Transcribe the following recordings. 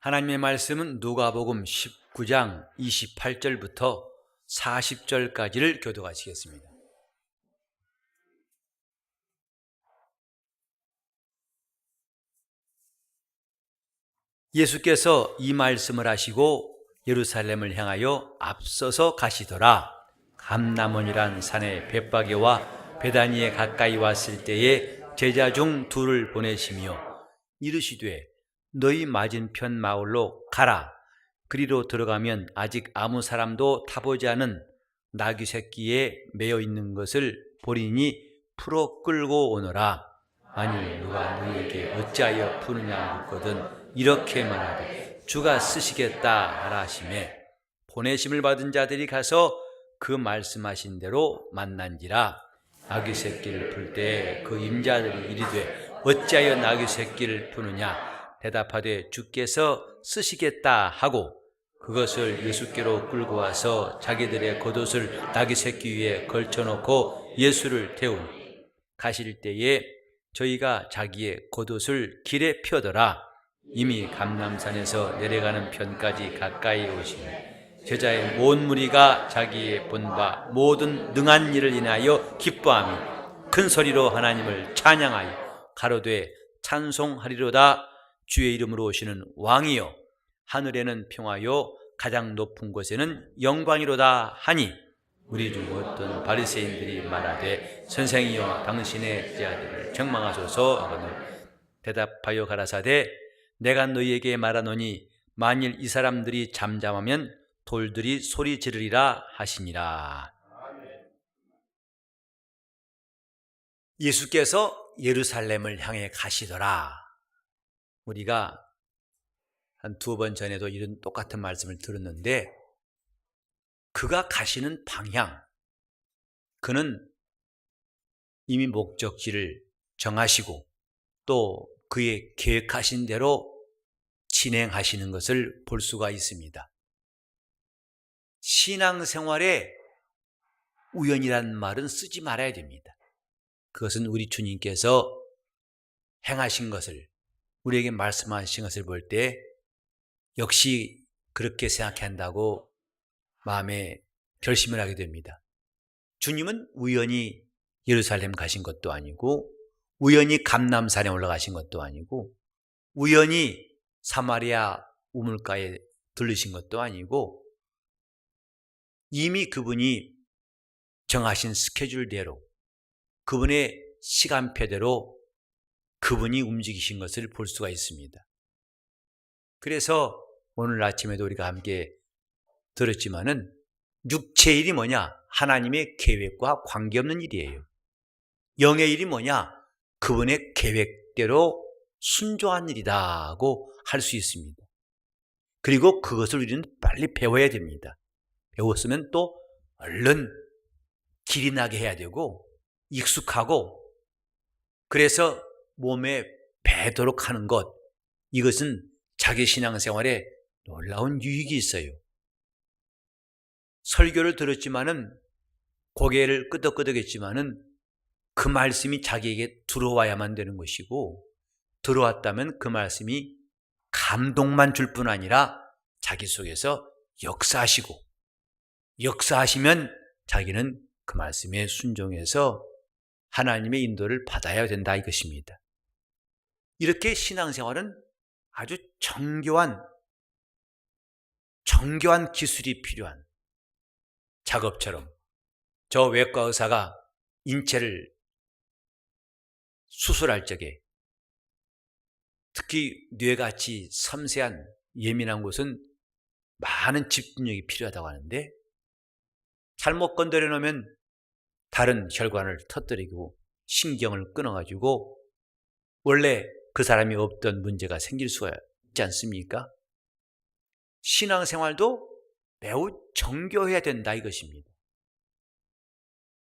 하나님의 말씀은 누가복음 19장 28절부터 40절까지를 교독하시겠습니다. 예수께서 이 말씀을 하시고 예루살렘을 향하여 앞서서 가시더라. 감람원이란 산의 벳바게와 베다니에 가까이 왔을 때에 제자 중 둘을 보내시며 이르시되 너희 맞은편 마을로 가라. 그리로 들어가면 아직 아무 사람도 타보지 않은 나귀 새끼에 매어 있는 것을 보리니 풀어 끌고 오너라. 만일 누가 너희에게 어찌하여 푸느냐 묻거든 이렇게 말하되 주가 쓰시겠다 하라 하시매 보내심을 받은 자들이 가서 그 말씀하신 대로 만난지라. 나귀 새끼를 풀 때 그 임자들이 이르되 어찌하여 나귀 새끼를 푸느냐 대답하되 주께서 쓰시겠다 하고 그것을 예수께로 끌고 와서 자기들의 겉옷을 나귀 새끼 위에 걸쳐놓고 예수를 태우니 가실 때에 저희가 자기의 겉옷을 길에 펴더라. 이미 감람산에서 내려가는 편까지 가까이 오시니 제자의 온 무리가 자기의 본 바 모든 능한 일을 인하여 기뻐하며 큰 소리로 하나님을 찬양하여 가로되 찬송하리로다. 주의 이름으로 오시는 왕이여 하늘에는 평화요 가장 높은 곳에는 영광이로다 하니 우리 중 어떤 바리새인들이 말하되 선생이여 당신의 제자들을 책망하소서 하거늘 대답하여 가라사대 내가 너희에게 말하노니 만일 이 사람들이 잠잠하면 돌들이 소리 지르리라 하시니라. 예수께서 예루살렘을 향해 가시더라. 우리가 한 2번 전에도 이런 똑같은 말씀을 들었는데 그가 가시는 방향, 그는 이미 목적지를 정하시고 또 그의 계획하신 대로 진행하시는 것을 볼 수가 있습니다. 신앙생활에 우연이란 말은 쓰지 말아야 됩니다. 그것은 우리 주님께서 행하신 것을 우리에게 말씀하신 것을 볼 때 역시 그렇게 생각한다고 마음에 결심을 하게 됩니다. 주님은 우연히 예루살렘 가신 것도 아니고 우연히 감람산에 올라가신 것도 아니고 우연히 사마리아 우물가에 들르신 것도 아니고 이미 그분이 정하신 스케줄대로 그분의 시간표대로 그분이 움직이신 것을 볼 수가 있습니다. 그래서 오늘 아침에도 우리가 함께 들었지만은 육체의 일이 뭐냐? 하나님의 계획과 관계없는 일이에요. 영의 일이 뭐냐? 그분의 계획대로 순종한 일이다고 할 수 있습니다. 그리고 그것을 우리는 빨리 배워야 됩니다. 배웠으면 또 얼른 길이 나게 해야 되고 익숙하고 그래서 몸에 배도록 하는 것, 이것은 자기 신앙생활에 놀라운 유익이 있어요. 설교를 들었지만은 고개를 끄덕끄덕했지만은 그 말씀이 자기에게 들어와야만 되는 것이고 들어왔다면 그 말씀이 감동만 줄 뿐 아니라 자기 속에서 역사하시면 자기는 그 말씀에 순종해서 하나님의 인도를 받아야 된다 이것입니다. 이렇게 신앙생활은 아주 정교한 기술이 필요한 작업처럼 저 외과 의사가 인체를 수술할 적에 특히 뇌같이 섬세한 예민한 곳은 많은 집중력이 필요하다고 하는데 잘못 건드려 놓으면 다른 혈관을 터뜨리고 신경을 끊어가지고 원래 그 사람이 없던 문제가 생길 수가 있지 않습니까? 신앙생활도 매우 정교해야 된다 이것입니다.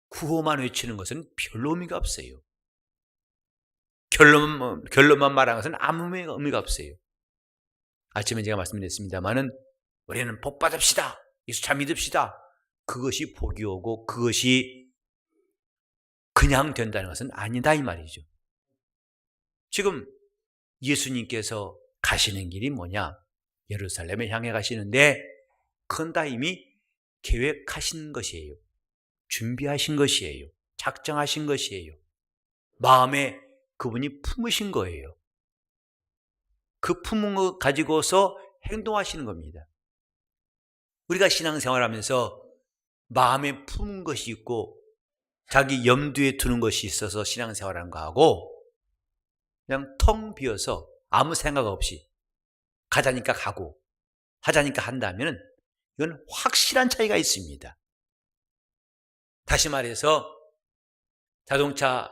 구호만 외치는 것은 별로 의미가 없어요. 결론만 말하는 것은 아무 의미가 없어요. 아침에 제가 말씀드렸습니다마는 우리는 복 받읍시다. 예수 잘 믿읍시다. 그것이 복이 오고 그것이 그냥 된다는 것은 아니다 이 말이죠. 지금 예수님께서 가시는 길이 뭐냐? 예루살렘에 향해 가시는데 그건 다 이미 계획하신 것이에요. 준비하신 것이에요. 작정하신 것이에요. 마음에 그분이 품으신 거예요. 그 품은 거 가지고서 행동하시는 겁니다. 우리가 신앙생활하면서 마음에 품은 것이 있고 자기 염두에 두는 것이 있어서 신앙생활하는 거하고 그냥 텅 비어서 아무 생각 없이 가자니까 가고 하자니까 한다면 이건 확실한 차이가 있습니다. 다시 말해서 자동차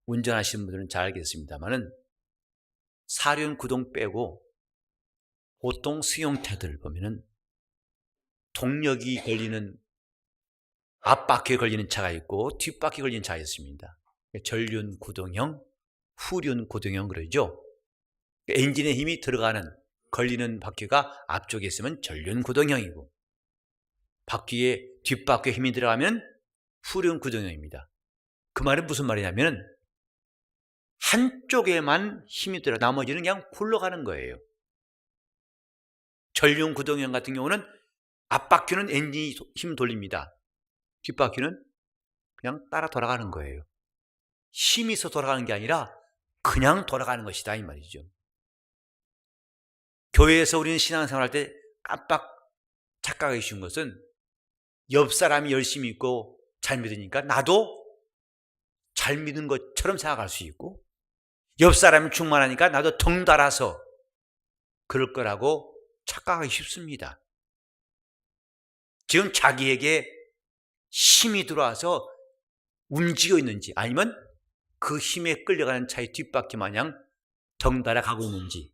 운전하시는 분들은 잘 알겠습니다만은 사륜 구동 빼고 보통 승용차들 보면은 동력이 걸리는 앞바퀴에 걸리는 차가 있고 뒷바퀴에 걸리는 차가 있습니다. 전륜 구동형, 후륜 구동형 그러죠. 엔진에 힘이 들어가는 걸리는 바퀴가 앞쪽에 있으면 전륜 구동형이고 바퀴에 뒷바퀴에 힘이 들어가면 후륜 구동형입니다. 그 말은 무슨 말이냐면 한쪽에만 힘이 들어 나머지는 그냥 굴러가는 거예요. 전륜 구동형 같은 경우는 앞바퀴는 엔진이 힘 돌립니다. 뒷바퀴는 그냥 따라 돌아가는 거예요. 힘이 있어 돌아가는 게 아니라 그냥 돌아가는 것이다 이 말이죠. 교회에서 우리는 신앙생활할 때 깜빡 착각하기 쉬운 것은 옆 사람이 열심히 있고 잘 믿으니까 나도 잘 믿은 것처럼 생각할 수 있고 옆 사람이 충만하니까 나도 덩달아서 그럴 거라고 착각하기 쉽습니다. 지금 자기에게 힘이 들어와서 움직여 있는지 아니면 그 힘에 끌려가는 차의 뒷바퀴 마냥 덩달아 가고 있는지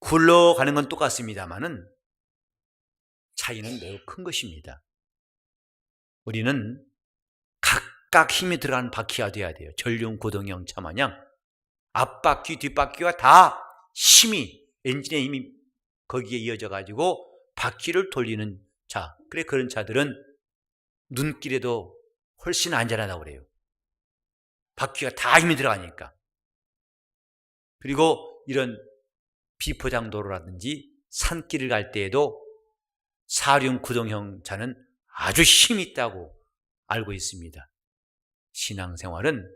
굴러가는 건 똑같습니다만은 차이는 매우 큰 것입니다. 우리는 각각 힘이 들어가는 바퀴가 돼야 돼요. 전륜 구동형 차 마냥 앞바퀴 뒷바퀴가 다 힘이 엔진의 힘이 거기에 이어져 가지고 바퀴를 돌리는 차. 그래 그런 차들은 눈길에도 훨씬 안전하다고 그래요. 바퀴가 다 힘이 들어가니까. 그리고 이런 비포장도로라든지 산길을 갈 때에도 사륜 구동형 차는 아주 힘이 있다고 알고 있습니다. 신앙생활은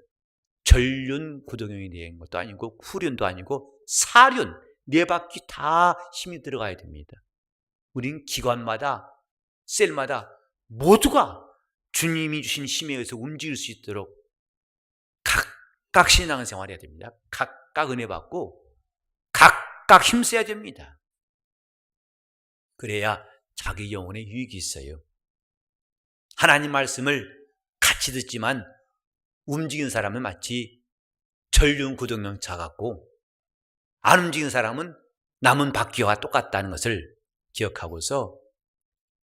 전륜 구동형이 된 것도 아니고 후륜도 아니고 사륜, 네 바퀴 다 힘이 들어가야 됩니다. 우린 기관마다 셀마다 모두가 주님이 주신 힘에 의해서 움직일 수 있도록 각각 신앙생활해야 됩니다. 각각 은혜 받고 각각 힘써야 됩니다. 그래야 자기 영혼에 유익이 있어요. 하나님 말씀을 같이 듣지만 움직이는 사람은 마치 전륜 구동형 차 같고 안 움직이는 사람은 남은 바퀴와 똑같다는 것을 기억하고서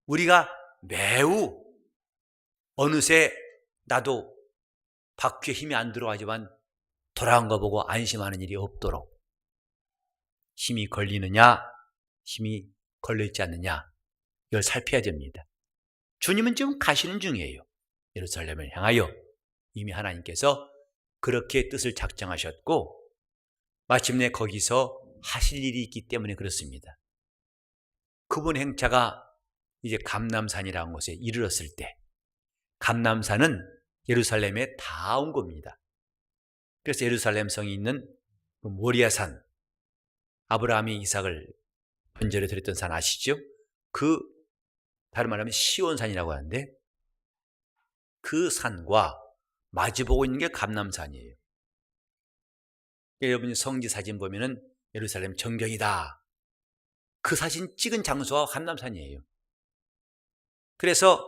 우리가 매우 어느새 나도 바퀴에 힘이 안 들어가지만 돌아간 거 보고 안심하는 일이 없도록 힘이 걸리느냐 힘이 걸려있지 않느냐 이걸 살펴야 됩니다. 주님은 지금 가시는 중이에요. 예루살렘을 향하여 이미 하나님께서 그렇게 뜻을 작정하셨고 마침내 거기서 하실 일이 있기 때문에 그렇습니다. 그분 행차가 이제 감람산이라는 곳에 이르렀을 때 감람산은 예루살렘에 다 온 겁니다. 그래서 예루살렘 성이 있는 모리아산, 아브라함이 이삭을 번제로 드렸던 산 아시죠? 그 다른 말하면 시온산이라고 하는데 그 산과 마주보고 있는 게 감람산이에요. 여러분이 성지 사진 보면은 예루살렘 전경이다. 그 사진 찍은 장소가 감람산이에요. 그래서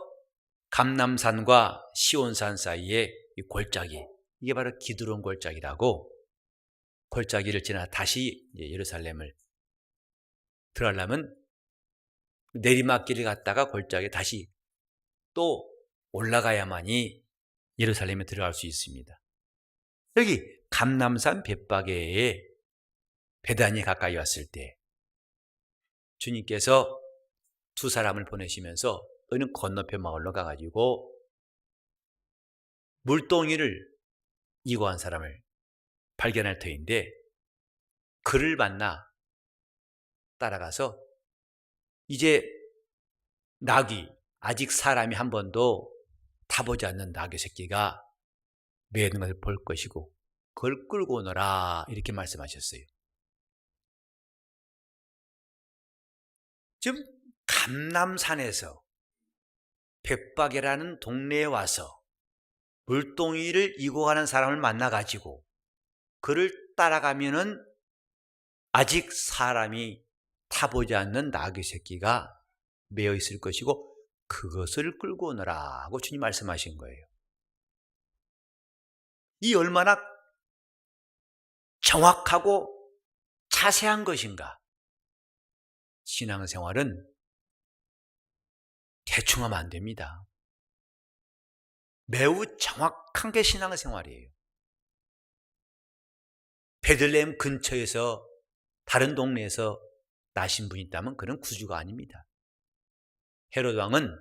감람산과 시온산 사이에 이 골짜기, 이게 바로 기드론 골짜기라고 골짜기를 지나 다시 예루살렘을 들어가려면 내리막길을 갔다가 골짜기에 다시 또 올라가야만이 예루살렘에 들어갈 수 있습니다. 여기 감람산 벳바게에 베다니에 가까이 왔을 때 주님께서 두 사람을 보내시면서 너희는 건너편 마을로 가가지고 물동이를 이고한 사람을 발견할 터인데 그를 만나 따라가서 이제 나귀, 아직 사람이 한 번도 타보지 않는 나귀 새끼가 매는 것을 볼 것이고 그걸 끌고 오너라 이렇게 말씀하셨어요. 지금 감남산에서 벳박이라는 동네에 와서 물동이를 이고 가는 사람을 만나가지고 그를 따라가면은 아직 사람이 타보지 않는 나귀 새끼가 매어 있을 것이고 그것을 끌고 오너라고 주님 말씀하신 거예요. 이 얼마나 정확하고 자세한 것인가. 신앙생활은 대충 하면 안 됩니다. 매우 정확한 게 신앙생활이에요. 베들레헴 근처에서 다른 동네에서 나신 분이 있다면 그는 구주가 아닙니다. 헤롯 왕은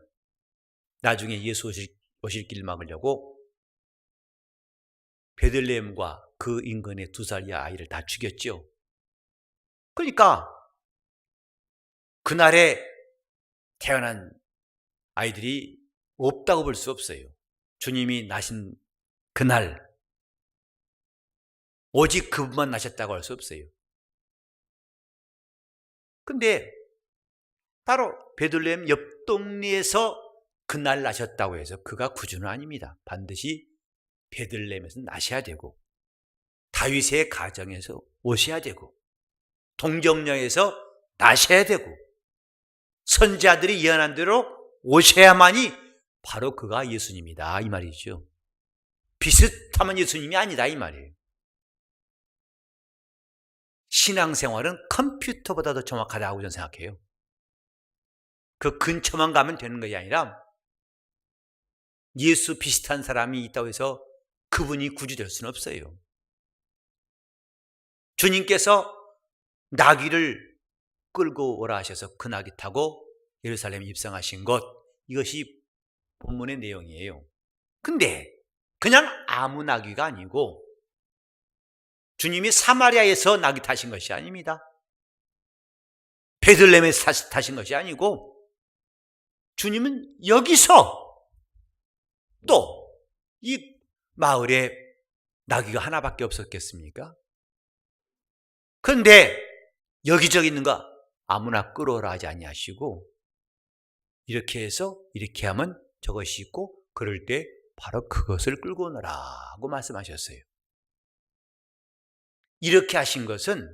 나중에 예수 오실 길 막으려고 베들레헴과 그 인근의 2살 이하 아이를 다 죽였죠. 그러니까 그날에 태어난 아이들이 없다고 볼 수 없어요. 주님이 나신 그날 오직 그분만 나셨다고 할 수 없어요. 근데 바로 베들레헴 옆 동네에서 그날 나셨다고 해서 그가 구주는 아닙니다. 반드시 베들레헴에서 나셔야 되고 다윗의 가정에서 오셔야 되고 동정녀에서 나셔야 되고 선지자들이 예언한 대로 오셔야만이 바로 그가 예수님이다 이 말이죠. 비슷하면 예수님이 아니다 이 말이에요. 신앙생활은 컴퓨터보다 더 정확하다고 저는 생각해요. 그 근처만 가면 되는 것이 아니라 예수 비슷한 사람이 있다고 해서 그분이 구주될 수는 없어요. 주님께서 나귀를 끌고 오라 하셔서 그 나귀 타고 예루살렘에 입성하신 것, 이것이 본문의 내용이에요. 근데 그냥 아무 나귀가 아니고 주님이 사마리아에서 나귀 타신 것이 아닙니다. 베들레헴에서 타신 것이 아니고 주님은 여기서 또 이 마을에 나귀가 하나밖에 없었겠습니까? 그런데 여기저기 있는 거 아무나 끌어오라 하지 아니하시고 이렇게 해서 이렇게 하면 저것이 있고 그럴 때 바로 그것을 끌고 오너라고 말씀하셨어요. 이렇게 하신 것은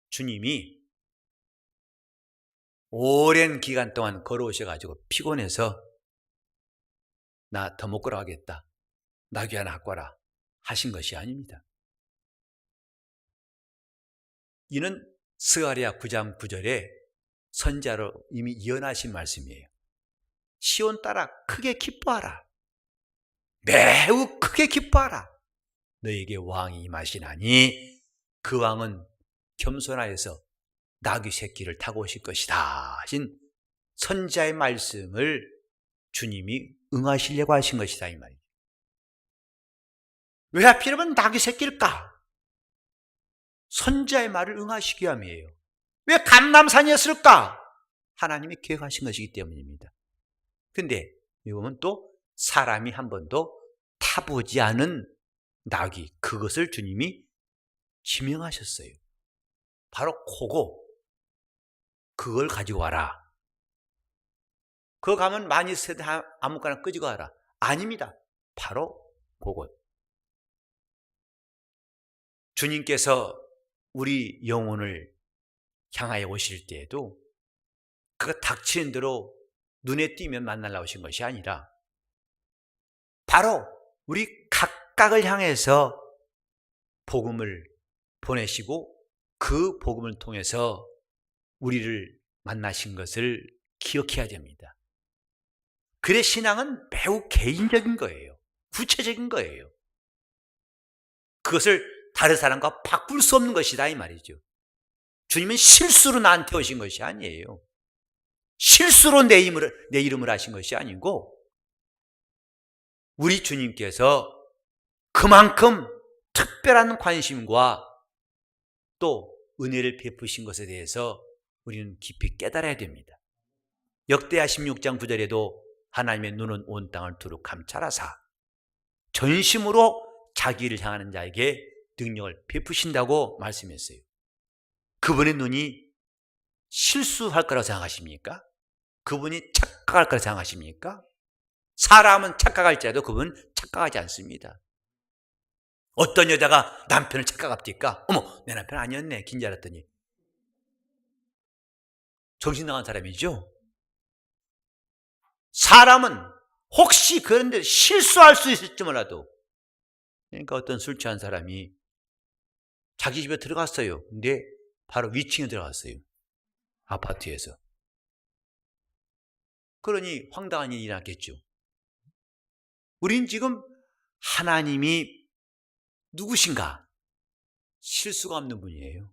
주님이 오랜 기간 동안 걸어오셔가지고 피곤해서 나 더 못 걸어가겠다, 나귀 하나 갖고 와라 하신 것이 아닙니다. 이는 스가랴 9장 9절에 선지자로 이미 예언하신 말씀이에요. 시온 딸아 크게 기뻐하라, 매우 크게 기뻐하라, 너에게 왕이 임하시나니 그 왕은 겸손하여서 나귀 새끼를 타고 오실 것이다 하신 선지자의 말씀을 주님이 응하시려고 하신 것이다 이 말이에요. 왜 하필이면 나귀 새끼일까? 선지자의 말을 응하시기 위함이에요. 왜 감람산이었을까? 하나님이 계획하신 것이기 때문입니다. 근데 이거는 또 사람이 한 번도 타보지 않은 나귀, 그것을 주님이 지명하셨어요. 바로 그걸 가지고 와라. 그거 가면 많이 세대 아무거나 끄지고 와라. 아닙니다. 바로 그것. 주님께서 우리 영혼을 향하여 오실 때에도 그가 닥치는 대로 눈에 띄면 만나러 오신 것이 아니라 바로 우리 각각을 향해서 복음을 보내시고 그 복음을 통해서 우리를 만나신 것을 기억해야 됩니다. 그래 신앙은 매우 개인적인 거예요. 구체적인 거예요. 그것을 다른 사람과 바꿀 수 없는 것이다 이 말이죠. 주님은 실수로 나한테 오신 것이 아니에요. 실수로 내 이름을 하신 것이 아니고 우리 주님께서 그만큼 특별한 관심과 또 은혜를 베푸신 것에 대해서 우리는 깊이 깨달아야 됩니다. 역대하 16장 9절에도 하나님의 눈은 온 땅을 두루 감찰하사 전심으로 자기를 향하는 자에게 능력을 베푸신다고 말씀했어요. 그분의 눈이 실수할 거라고 생각하십니까? 그분이 착각할 거라고 생각하십니까? 사람은 착각할지라도 그분은 착각하지 않습니다. 어떤 여자가 남편을 착각합니까? 어머, 내 남편 아니었네, 긴줄 알았더니. 정신 나간 사람이죠. 사람은 혹시 그런데 실수할 수 있을지 몰라도, 그러니까 어떤 술 취한 사람이 자기 집에 들어갔어요. 근데 바로 위층에 들어갔어요. 아파트에서. 그러니 황당한 일이 났겠죠. 우린 지금 하나님이 누구신가? 실수가 없는 분이에요.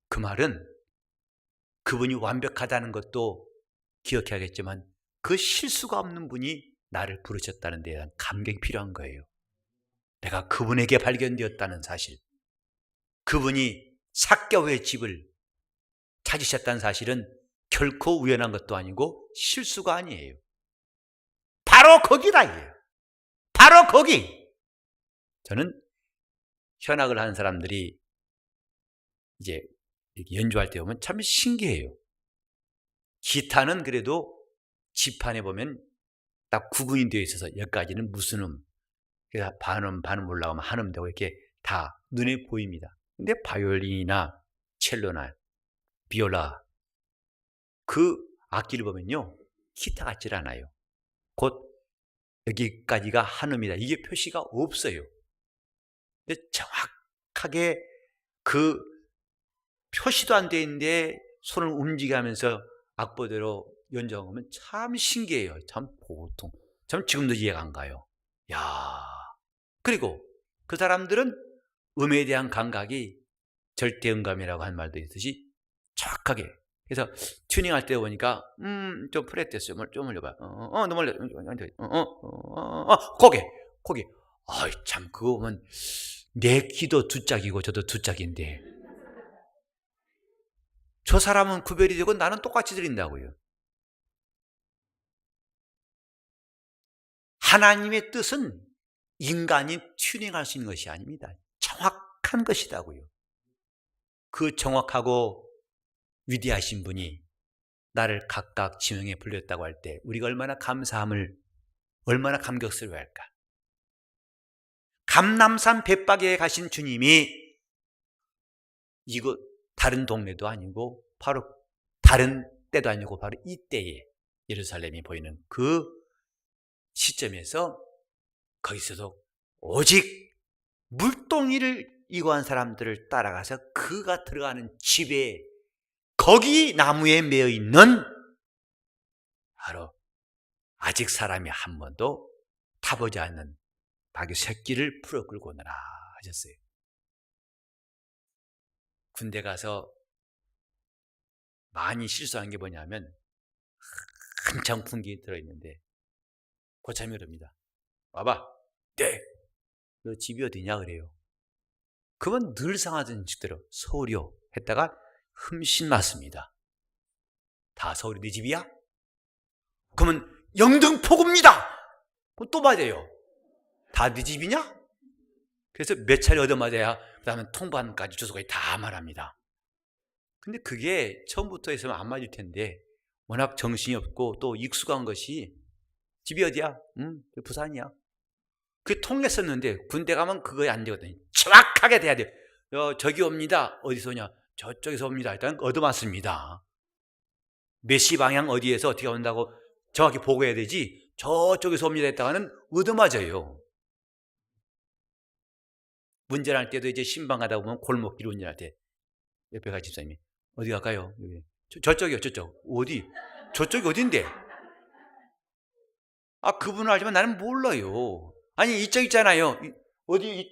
그 말은 그분이 완벽하다는 것도 기억해야겠지만 그 실수가 없는 분이 나를 부르셨다는 데에 대한 감격이 필요한 거예요. 내가 그분에게 발견되었다는 사실, 그분이 삭개오의 집을 찾으셨다는 사실은 결코 우연한 것도 아니고 실수가 아니에요. 바로 거기다예요. 바로 거기. 저는 현악을 하는 사람들이 이제 이렇게 연주할 때 보면 참 신기해요. 기타는 그래도 지판에 보면 딱 구분이 되어 있어서 여기까지는 무슨 그래서 반음 올라가면 한음 되고 이렇게 다 눈에 보입니다. 근데 바이올린이나 첼로나 비올라 그 악기를 보면요, 기타 같질 않아요. 곧 여기까지가 한음이다, 이게 표시가 없어요. 근데 정확하게 그 표시도 안 돼 있는데 손을 움직이면서 악보대로 연주하면 참 신기해요. 참 보통, 참 지금도 이해가 안 가요. 야, 그리고 그 사람들은 음에 대한 감각이 절대음감이라고 한 말도 있듯이 정확하게. 그래서 튜닝할 때 보니까 좀 프렛됐어요. 좀 올려봐. 너무 올려. 거기. 아이 참, 그거 보면 내 키도 두 짝이고 저도 두 짝인데 저 사람은 구별이 되고 나는 똑같이 들린다고요. 하나님의 뜻은 인간이 튜닝할 수 있는 것이 아닙니다. 정확한 것이라고요. 그 정확하고 위대하신 분이 나를 각각 지명에 불렸다고 할 때 우리가 얼마나 감사함을, 얼마나 감격스러워할까. 감람산 벳박에 가신 주님이 이곳 다른 동네도 아니고 바로 다른 때도 아니고 바로 이때에 예루살렘이 보이는 그 시점에서 거기서도 오직 물동이를 이고한 사람들을 따라가서 그가 들어가는 집에 거기 나무에 매여 있는 바로 아직 사람이 한 번도 타보지 않는 박유 새끼를 풀어 끌고 오너라 하셨어요. 군대 가서 많이 실수한 게 뭐냐면 한창 풍기 들어있는데 고참이 그럽니다. 와봐. 네. 너 집이 어디냐 그래요. 그건 늘상 하던 식대로 서울이요 했다가 흠씬 맞습니다. 다 서울이 네 집이야? 그러면 영등포구입니다. 그럼 또 맞아요. 다 네 집이냐? 그래서 몇 차례 얻어맞아야 그 다음에 통반까지 주소까지 다 말합니다. 근데 그게 처음부터 했으면 안 맞을 텐데 워낙 정신이 없고 또 익숙한 것이 집이 어디야? 부산이야. 그게 통했었는데 군대 가면 그거에 안 되거든요. 정확하게 돼야 돼요. 저기 옵니다. 어디서 오냐? 저쪽에서 옵니다. 일단 얻어맞습니다. 몇 시 방향 어디에서 어떻게 온다고 정확히 보고해야 되지, 저쪽에서 옵니다 했다가는 얻어맞아요. 운전할 때도 이제 신방 가다 보면 골목길 운전할 때 옆에 가 집사님이 어디 갈까요? 저쪽이요. 저쪽. 어디? 저쪽이 어딘데? 아, 그분은 알지만 나는 몰라요. 아니 이쪽 있잖아요. 어디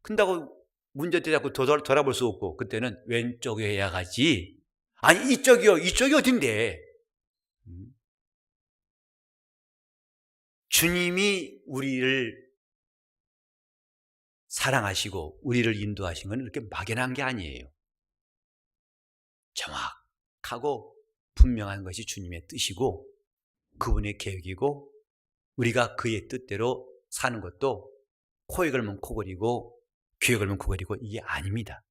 큰다고 문제대 자꾸 돌아볼 수 없고 그때는 왼쪽에 해야 가지. 아니 이쪽이요. 이쪽이 어딘데? 주님이 우리를 사랑하시고 우리를 인도하신 건 이렇게 막연한 게 아니에요. 정확. 하고 분명한 것이 주님의 뜻이고 그분의 계획이고 우리가 그의 뜻대로 사는 것도 코에 걸면 코걸이고 귀에 걸면 코걸이고 이게 아닙니다.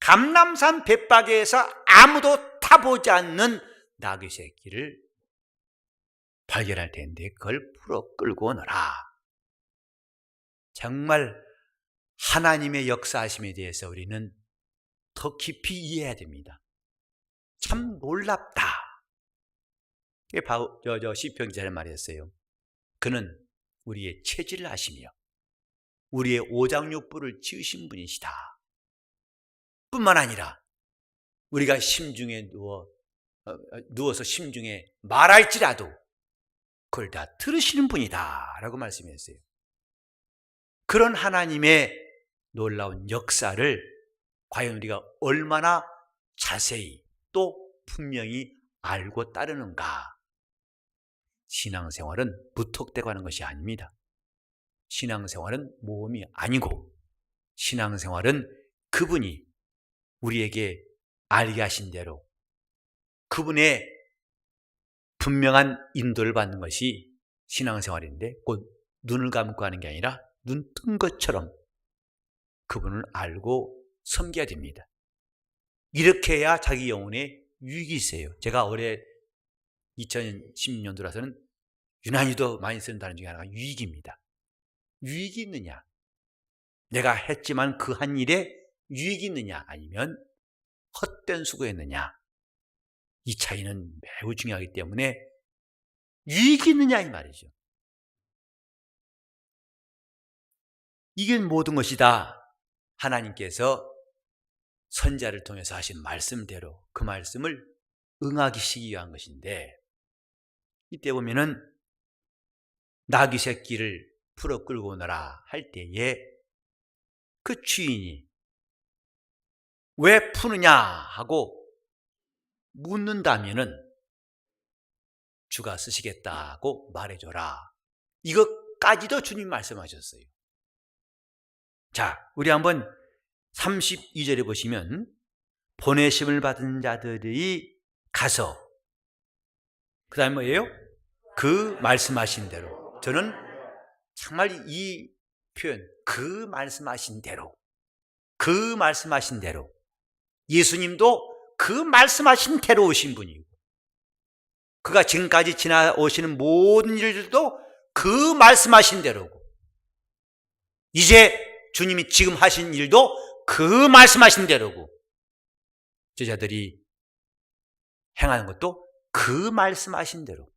감람산 벳박에서 아무도 타보지 않는 나귀 새끼를 발견할 텐데 그걸 풀어 끌고 오너라. 정말 하나님의 역사하심에 대해서 우리는 더 깊이 이해해야 됩니다. 참 놀랍다. 시편 기자는 말했어요. 그는 우리의 체질을 아시며 우리의 오장육부를 지으신 분이시다. 뿐만 아니라 우리가 심중에 누워서 심중에 말할지라도 그걸 다 들으시는 분이다 라고 말씀했어요. 그런 하나님의 놀라운 역사를 과연 우리가 얼마나 자세히 또 분명히 알고 따르는가. 신앙생활은 무턱대고 하는 것이 아닙니다. 신앙생활은 모험이 아니고 신앙생활은 그분이 우리에게 알게 하신 대로 그분의 분명한 인도를 받는 것이 신앙생활인데 곧 눈을 감고 하는 게 아니라 눈 뜬 것처럼 그분을 알고 섬겨야 됩니다. 이렇게 해야 자기 영혼에 유익이 있어요. 제가 올해 2016년 들어서는 유난히도 많이 쓰는 단어 중에 하나가 유익입니다. 유익이 있느냐? 내가 했지만 그 한 일에 유익이 있느냐? 아니면 헛된 수고했느냐? 이 차이는 매우 중요하기 때문에 유익이 있느냐 이 말이죠. 이게 모든 것이 다 하나님께서 선지자를 통해서 하신 말씀대로 그 말씀을 응하시기 위한 것인데 이때 보면은 나귀 새끼를 풀어 끌고 오너라 할 때에 그 주인이 왜 푸느냐 하고 묻는다면은 주가 쓰시겠다고 말해줘라. 이것까지도 주님 말씀하셨어요. 자, 우리 한번 32절에 보시면 보내심을 받은 자들이 가서 그 다음에 뭐예요? 그 말씀하신 대로. 저는 정말 이 표현 그 말씀하신 대로 그 말씀하신 대로 예수님도 그 말씀하신 대로 오신 분이고 그가 지금까지 지나오시는 모든 일들도 그 말씀하신 대로고 이제 주님이 지금 하신 일도 그 말씀하신 대로고 제자들이 행하는 것도 그 말씀하신 대로.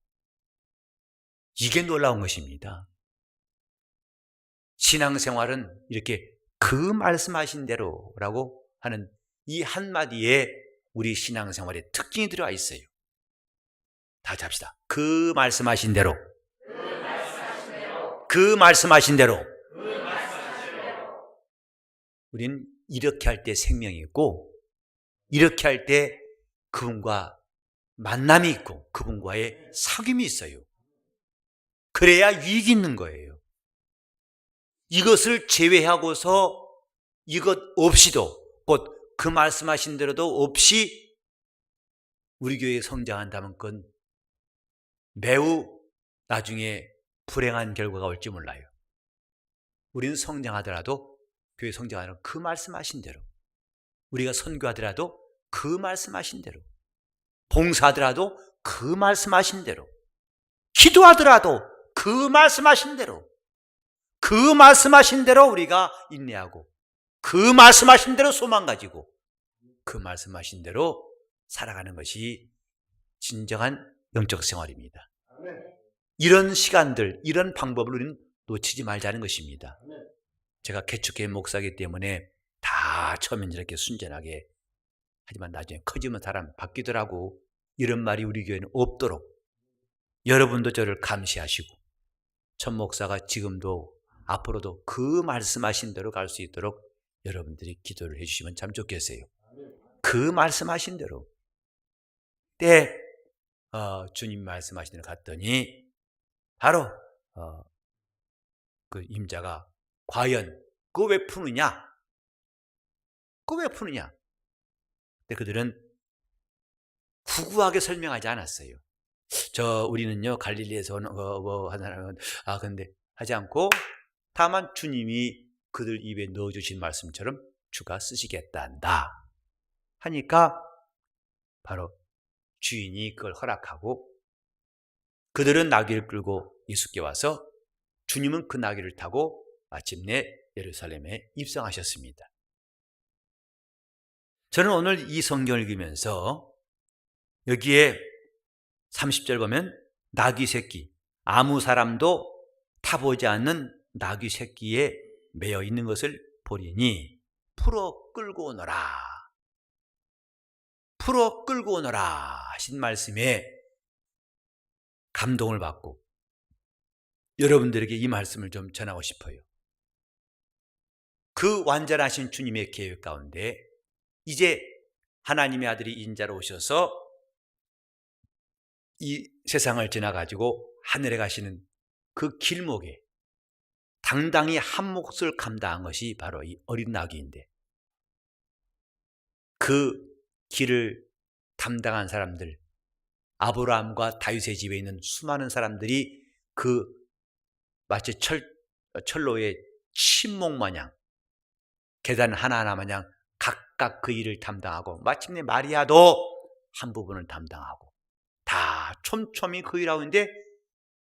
이게 놀라운 것입니다. 신앙생활은 이렇게 그 말씀하신 대로라고 하는 이 한마디에 우리 신앙생활의 특징이 들어와 있어요. 다 같이 합시다. 그 말씀하신 대로. 그 말씀하신 대로. 우리는 이렇게 할 때 생명이 있고 이렇게 할 때 그분과 만남이 있고 그분과의 사귐이 있어요. 그래야 유익이 있는 거예요. 이것을 제외하고서 이것 없이도 곧 그 말씀하신 대로도 없이 우리 교회에 성장한다면 그건 매우 나중에 불행한 결과가 올지 몰라요. 우리는 성장하더라도 교회 성장하는 그 말씀하신 대로 우리가 선교하더라도 그 말씀하신 대로 봉사하더라도 그 말씀하신 대로 기도하더라도 그 말씀하신 대로 그 말씀하신 대로 우리가 인내하고 그 말씀하신 대로 소망 가지고 그 말씀하신 대로 살아가는 것이 진정한 영적 생활입니다. 이런 시간들, 이런 방법을 우리는 놓치지 말자는 것입니다. 제가 개척교회 목사이기 때문에 다 처음엔 이렇게 순전하게 하지만 나중에 커지면 사람 바뀌더라고 이런 말이 우리 교회는 없도록 여러분도 저를 감시하시고 천 목사가 지금도 앞으로도 그 말씀하신 대로 갈 수 있도록 여러분들이 기도를 해주시면 참 좋겠어요. 그 말씀하신 대로 때 주님 말씀하신 대로 갔더니 바로 그 임자가 과연 그거 왜 푸느냐? 그거 왜 푸느냐? 근데 그들은 구구하게 설명하지 않았어요. 우리는요 갈릴리에서 한 사람은 근데 하지 않고 다만 주님이 그들 입에 넣어주신 말씀처럼 주가 쓰시겠다 한다 하니까 바로 주인이 그걸 허락하고 그들은 나귀를 끌고 예수께 와서 주님은 그 나귀를 타고 마침내 예루살렘에 입성하셨습니다. 저는 오늘 이 성경을 읽으면서 여기에 30절 보면 나귀 새끼, 아무 사람도 타보지 않는 나귀 새끼에 매여 있는 것을 보리니 풀어 끌고 오너라. 풀어 끌고 오너라 하신 말씀에 감동을 받고 여러분들에게 이 말씀을 좀 전하고 싶어요. 그 완전하신 주님의 계획 가운데 이제 하나님의 아들이 인자로 오셔서 이 세상을 지나가지고 하늘에 가시는 그 길목에 당당히 한 몫을 감당한 것이 바로 이 어린 나귀인데 그 길을 담당한 사람들, 아브라함과 다윗의 집에 있는 수많은 사람들이 그 마치 철로의 침목 마냥 계단 하나하나 마냥 각각 그 일을 담당하고 마침내 마리아도 한 부분을 담당하고 다 촘촘히 그 일하고 있는데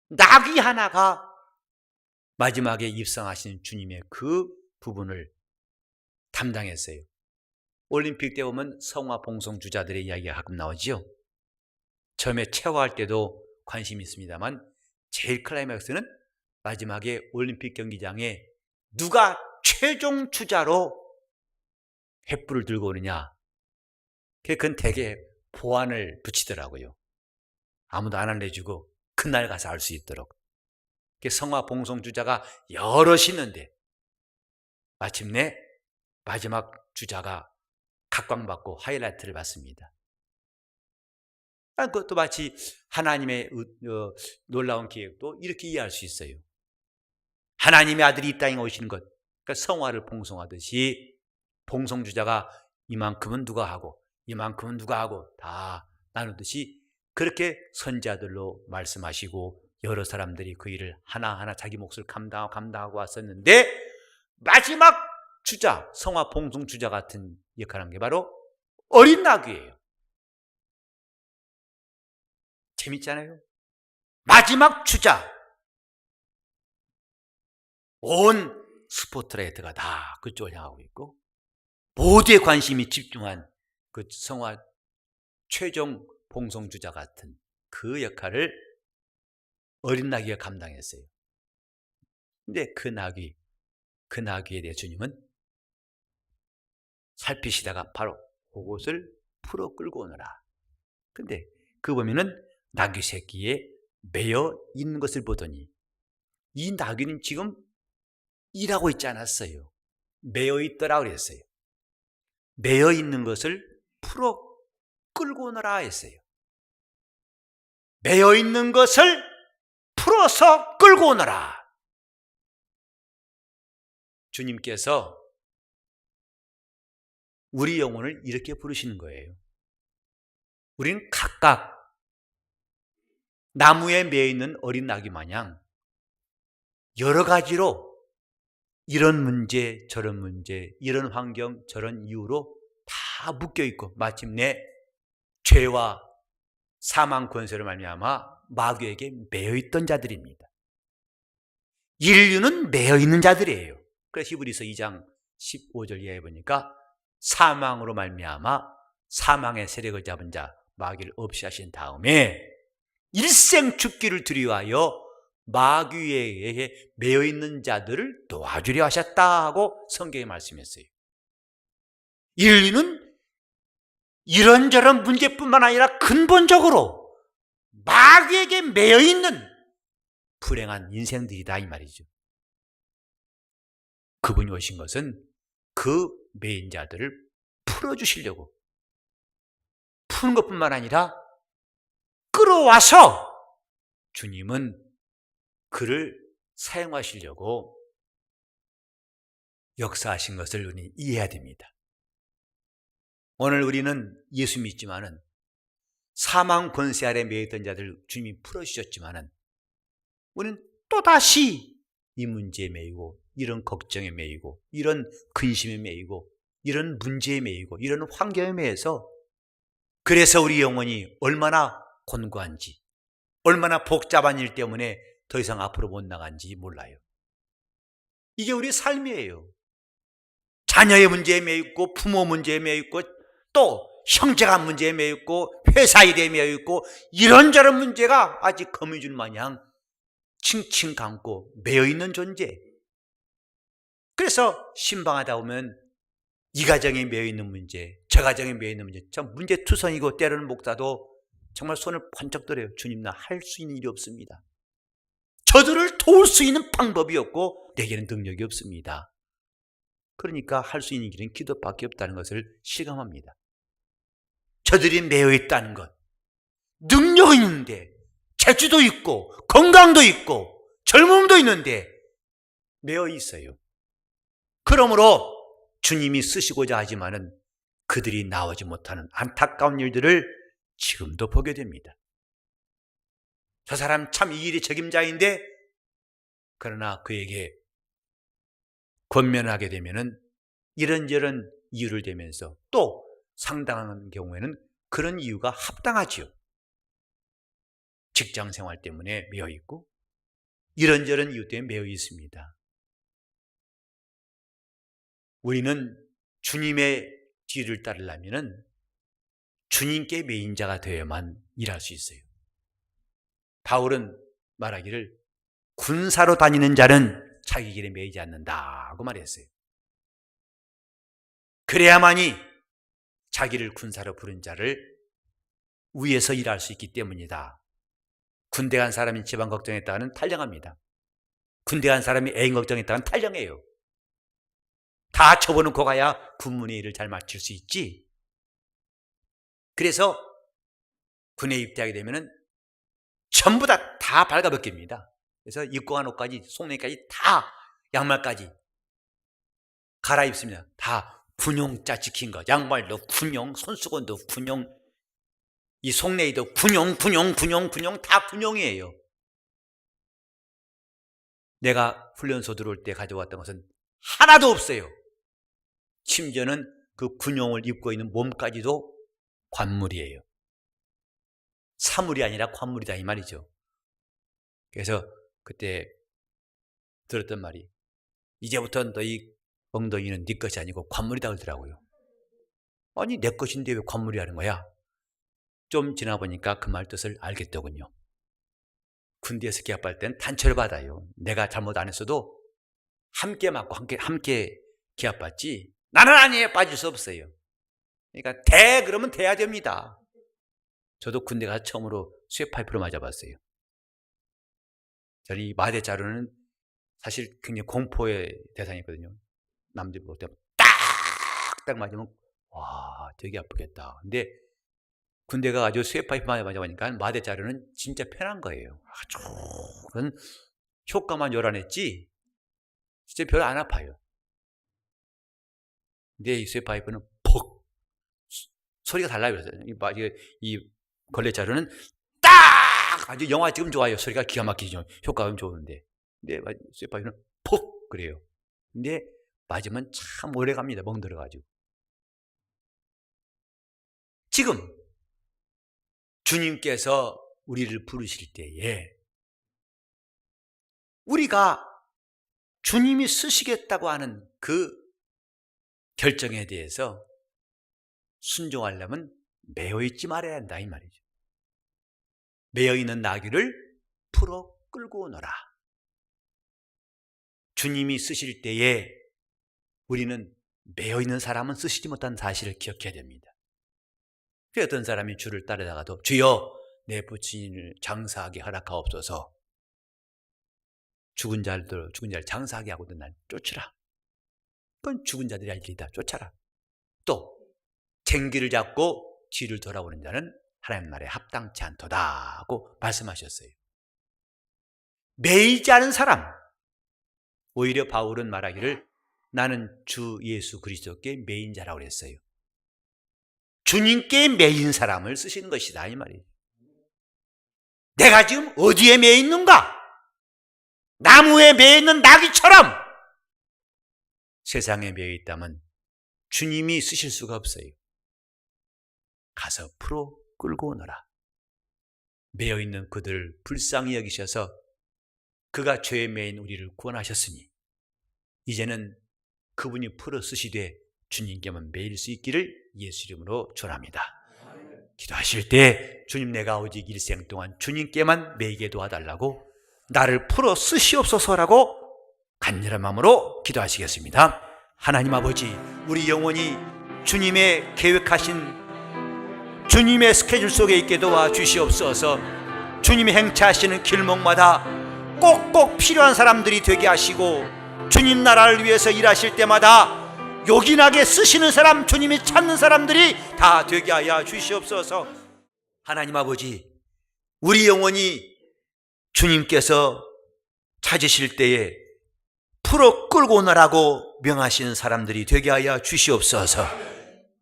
나귀 하나가 마지막에 입성하신 주님의 그 부분을 담당했어요. 올림픽 때 보면 성화 봉송 주자들의 이야기가 가끔 나오지요. 처음에 체화할 때도 관심이 있습니다만 제일 클라이맥스는 마지막에 올림픽 경기장에 누가 최종 주자로 횃불을 들고 오느냐. 그건 대개 보안을 붙이더라고요. 아무도 안 알려주고 그날 가서 알 수 있도록. 성화 봉송 주자가 여럿이 있는데 마침내 마지막 주자가 각광받고 하이라이트를 받습니다. 그것도 마치 하나님의 놀라운 계획도 이렇게 이해할 수 있어요. 하나님의 아들이 이 땅에 오시는 것, 그러니까 성화를 봉송하듯이 봉송주자가 이만큼은 누가 하고 이만큼은 누가 하고 다 나누듯이 그렇게 선지자들로 말씀하시고 여러 사람들이 그 일을 하나하나 자기 몫을 감당하고 왔었는데 마지막 주자, 성화 봉송주자 같은 역할을 한 게 바로 어린 나귀예요. 재밌잖아요. 마지막 주자. 온 스포트라이트가 다 그쪽을 향하고 있고 모두의 관심이 집중한 그 성화 최종 봉송주자 같은 그 역할을 어린 나귀가 감당했어요. 근데 그 나귀에 대해 주님은 살피시다가 바로 그것을 풀어 끌고 오너라. 근데 그 보면은 나귀 새끼에 매여 있는 것을 보더니 이 나귀는 지금 일하고 있지 않았어요. 매여 있더라 그랬어요. 매여 있는 것을 풀어 끌고 오너라 했어요. 매여 있는 것을 풀어서 끌고 오너라. 주님께서 우리 영혼을 이렇게 부르시는 거예요. 우리는 각각 나무에 매여 있는 어린 나귀 마냥 여러 가지로 이런 문제, 저런 문제, 이런 환경, 저런 이유로 다 묶여 있고 마침내 죄와 사망 권세로 말미암아 마귀에게 매여 있던 자들입니다. 인류는 매여 있는 자들이에요. 그래서 히브리서 2장 15절 이하에 보니까 사망으로 말미암아 사망의 세력을 잡은 자 마귀를 없이 하신 다음에 일생 죽기를 두려워하여 마귀에 의해 매여 있는 자들을 도와주려 하셨다 하고 성경에 말씀했어요. 인류는 이런저런 문제뿐만 아니라 근본적으로 마귀에게 매여 있는 불행한 인생들이다 이 말이죠. 그분이 오신 것은 그 매인 자들을 풀어주시려고 푸는 것뿐만 아니라 끌어와서 주님은 그를 사용하시려고 역사하신 것을 우리는 이해해야 됩니다. 오늘 우리는 예수 믿지만은 사망 권세 아래 매였던 자들 주님이 풀어주셨지만은 우리는 또다시 이 문제에 매이고 이런 걱정에 매이고 이런 근심에 매이고 이런 문제에 매이고 이런 환경에 매여서 그래서 우리 영혼이 얼마나 곤고한지 얼마나 복잡한 일 때문에 더 이상 앞으로 못 나간지 몰라요. 이게 우리 삶이에요. 자녀의 문제에 매있고 부모 문제에 매있고 또 형제가 문제에 매있고 회사 일에 매있고 이런저런 문제가 아직 거미줄 마냥 칭칭 감고 매여있는 존재. 그래서 신방하다 보면 이 가정에 매여있는 문제, 저 가정에 매여있는 문제 참 문제투성이고 때로는 목사도 정말 손을 번쩍 들어요. 주님 나 할 수 있는 일이 없습니다. 저들을 도울 수 있는 방법이 없고 내게는 능력이 없습니다. 그러니까 할 수 있는 길은 기도밖에 없다는 것을 실감합니다. 저들이 매여있다는 것, 능력이 있는데 재주도 있고 건강도 있고 젊음도 있는데 매여있어요. 그러므로 주님이 쓰시고자 하지만은 그들이 나오지 못하는 안타까운 일들을 지금도 보게 됩니다. 저 사람 참 이 일의 책임자인데 그러나 그에게 권면하게 되면은 이런저런 이유를 대면서 또 상당한 경우에는 그런 이유가 합당하지요. 직장 생활 때문에 매여 있고 이런저런 이유 때문에 매여 있습니다. 우리는 주님의 뒤를 따르려면은 주님께 매인 자가 되어야만 일할 수 있어요. 바울은 말하기를 군사로 다니는 자는 자기 길에 매이지 않는다고 말했어요. 그래야만이 자기를 군사로 부른 자를 위에서 일할 수 있기 때문이다. 군대 간 사람이 집안 걱정했다가는 탈령합니다. 군대 간 사람이 애인 걱정했다가는 탈령해요. 다 쳐보놓고 가야 군문의 일을 잘 마칠 수 있지. 그래서 군에 입대하게 되면은 전부 다 발가벗깁니다. 그래서 입고 간 옷까지 속내까지 다 양말까지 갈아입습니다. 다 군용자 지킨 거. 양말도 군용, 손수건도 군용, 이 속내에도 군용 다 군용이에요. 내가 훈련소 들어올 때 가져왔던 것은 하나도 없어요. 심지어는 그 군용을 입고 있는 몸까지도 관물이에요. 사물이 아니라 관물이다 이 말이죠. 그래서 그때 들었던 말이 이제부터 너희 엉덩이는 네 것이 아니고 관물이다 그러더라고요. 아니 내 것인데 왜 관물이 하는 거야? 좀 지나 보니까 그 말 뜻을 알겠더군요. 군대에서 기합할 땐 단체를 받아요. 내가 잘못 안 했어도 함께 맞고 함께 기합받지 나는 아니에요. 빠질 수 없어요. 그러니까 그러면 돼야 됩니다. 저도 군대 가서 처음으로 쇠파이프로 맞아봤어요. 저는 이 마대자루는 사실 굉장히 공포의 대상이거든요. 남들이 볼 때 딱 맞으면 와 되게 아프겠다. 근데 군대 가가지고 쇠파이프만 맞아보니까 마대자루는 진짜 편한 거예요. 아주 그런 효과만 요란했지 진짜 별로 안 아파요. 근데 이 쇠파이프는 퍽 소리가 달라요. 이 걸레자루는 딱 아주 영화 지금 좋아요. 소리가 기가 막히죠. 효과가 좋은데. 근데 쇠파이프는 퍽 그래요. 근데 맞으면 참 오래 갑니다. 멍들어가지고. 지금 주님께서 우리를 부르실 때에 우리가 주님이 쓰시겠다고 하는 그 결정에 대해서 순종하려면 매여있지 말아야 한다 이 말이죠. 매여있는 나귀를 풀어 끌고 오너라. 주님이 쓰실 때에 우리는 매여있는 사람은 쓰시지 못한 사실을 기억해야 됩니다. 그 어떤 사람이 주를 따르다가도 주여 내 부친을 장사하게 허락하옵소서. 죽은 자를 장사하게 하고도 날 쫓으라. 그건 죽은 자들이 할 일이다. 쫓아라. 또 쟁기를 잡고 뒤를 돌아오는 자는 하나님 나라에 합당치 않도다 하고 말씀하셨어요. 매이지 않은 사람, 오히려 바울은 말하기를 나는 주 예수 그리스도께 매인 자라고 그랬어요. 주님께 매인 사람을 쓰신 것이다 이 말이에요. 내가 지금 어디에 매여 있는가? 나무에 매여 있는 나귀처럼 세상에 매여 있다면 주님이 쓰실 수가 없어요. 가서 풀어 끌고 오너라. 매여 있는 그들을 불쌍히 여기셔서 그가 죄에 매인 우리를 구원하셨으니 이제는 그분이 풀어 쓰시되 주님께만 매일 수 있기를 예수 이름으로 축원합니다. 기도하실 때 주님, 내가 오직 일생 동안 주님께만 매이게 도와달라고 나를 풀어 쓰시옵소서라고 간절한 마음으로 기도하시겠습니다. 하나님 아버지, 우리 영혼이 주님의 계획하신 주님의 스케줄 속에 있게 도와주시옵소서. 주님이 행차하시는 길목마다 꼭꼭 필요한 사람들이 되게 하시고 주님 나라를 위해서 일하실 때마다 요긴하게 쓰시는 사람, 주님이 찾는 사람들이 다 되게 하여 주시옵소서. 하나님 아버지, 우리 영혼이 주님께서 찾으실 때에 풀어 끌고 오너라고 명하시는 사람들이 되게 하여 주시옵소서.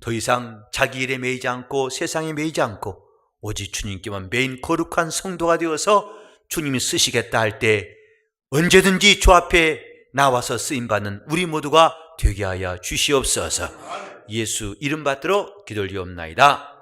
더 이상 자기 일에 매이지 않고 세상에 매이지 않고 오직 주님께만 매인 거룩한 성도가 되어서 주님이 쓰시겠다 할 때 언제든지 주 앞에 나와서 쓰임받는 우리 모두가 되게 하여 주시옵소서. 예수 이름 받들어 기도드리옵나이다.